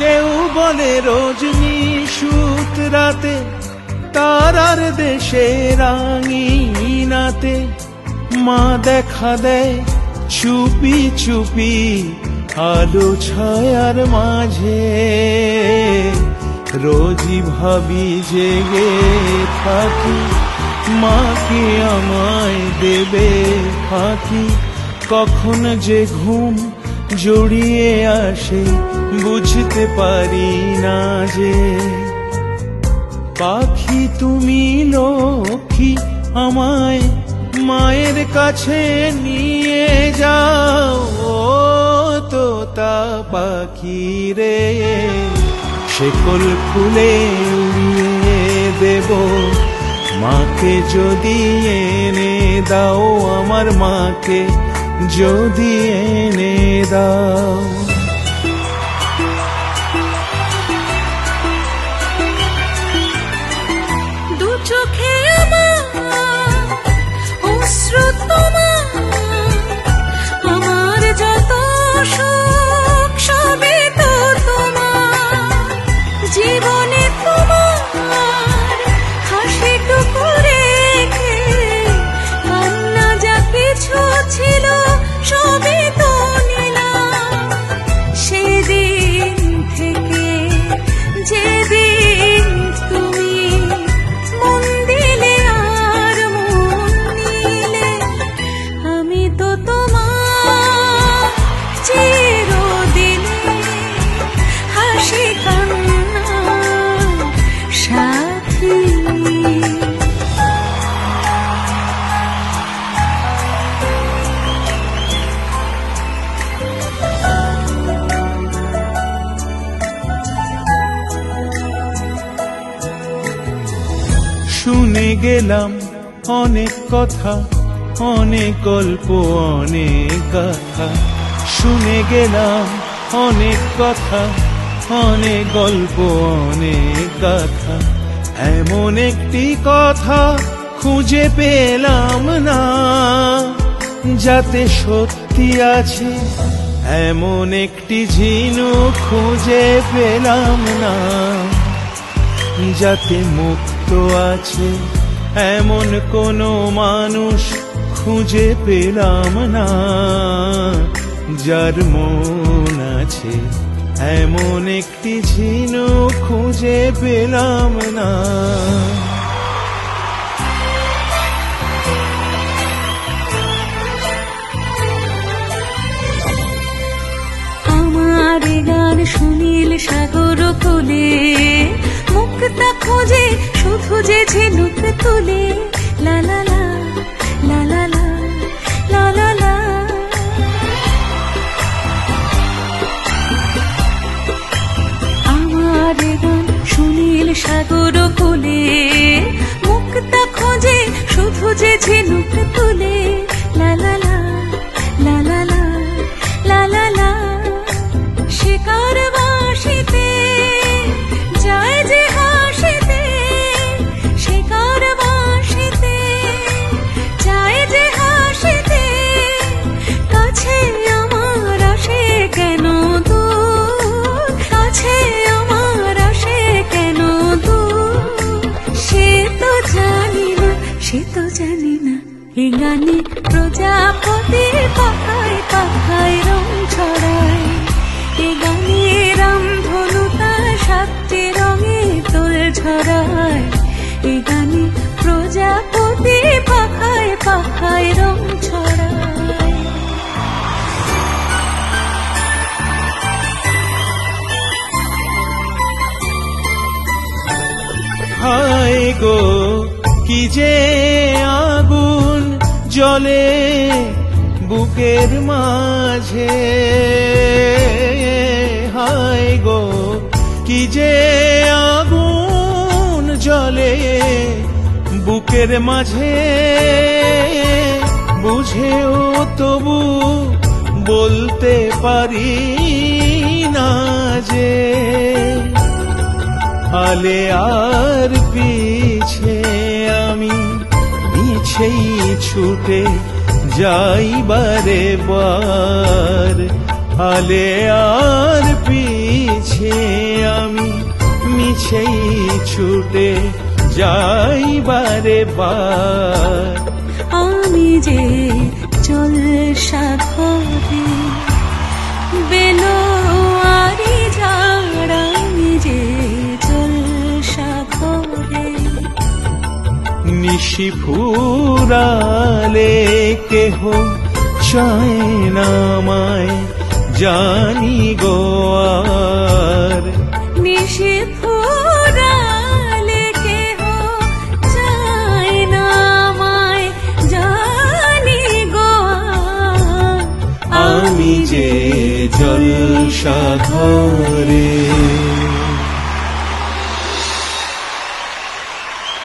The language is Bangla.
কেউ বলে রজনী সুত রাতে তারার দেশে রাঙিনাতে মা দেখা দেয় চুপি চুপি আলো ছায়ার মাঝে। রোজই ভাবি জেগে থাকি মাকে আমায় দেবে ফাঁকি, কখন যে ঘুম জড়িয়ে আসে বুঝতে পারি না যে। পাখি তুমি লক্ষ্মী আমায় মায়ের কাছে নিয়ে যাও, ও তোতা পাখি রে শেকল খুলে উড়িয়ে দেব মাকে যদি এনে দাও, আমার মাকে যদি এনে দাও। দু চোখে আমার অশ্রু তোমার, আমার যত সুখ সবই তো তোমার। জীবনে তোমার হাসিটুকু রেখে কান্না যা কিছু ছিল সবই তো নিলাম। সেদিন থেকে যেদিন তুমি মন দিলে আর মন নিলে, আমি তো তোমার চিরদিনে হাসি কান্না সাথী। শুনে গেলাম অনেক কথা, অনেক গল্প, অনেক গাথা। শুনে গেলাম অনেক কথা, অনেক গল্প, অনেক গাথা। এমন একটি কথা খুঁজে পেলাম না যাতে সত্যি আছে, এমন একটি ঝিনুক খুঁজে পেলাম না যাতে মুক্ত আছে, এমন কোনো মানুষ খুঁজে পেলাম না যার মন আছে, এমন একটি ঝিনুক খুঁজে পেলাম না। আমার গান সুনীল সাগর কোলে, মুক্তা খোঁজে শুধু যে ঝিনুক তুলে। লা লা লা লা লা লা লা লা লা। আমার গান সুনীল সাগর কোলে, মুক্তা খোঁজে শুধু যে ঝিনুক তুলে। লা লা লা লা লা লা লা লা লা। শিকার বাসিতে যায় যে হাসিতে, শিকার বাসিতে যায় যে হাসিতে। কাছে আমার আসে কেন দূর, কাছে আমার আসে কেন দূর। সে তো জানি না, সে তো জানি না। এ গানে প্রজাপতি পাখায় পাখায় রং ছড়ায়, এ গানে রামধনু তার সাতটি রঙে তোল ছড়ায়। এ গানে প্রজাপতি পাখায় পাখায় রং ছড়ায়। হায় গো কি যে আগুন জ্বলে বুকের মাঝে, হায় গো কি যে আগুন জ্বলে বুকের মাঝে। বুঝেও তবু বলতে পারি না যে, আলে আর পিছে আমি মিছেই ছুটে যাই বারে বার। আলে আর পিছে পিছে আমি মিছেই ছুটে যাই বারে বার। আমি যে জল সাগরে বেলোয়ারি ঝড়, আমি যে জল সাগরে। নিশি ফুরালে কেহ চায় না আমায়, জানি গো আর। নিশি ফুরালে কেহ চায় না আমায়, জানি গো আর। আমি যে জল সাগরে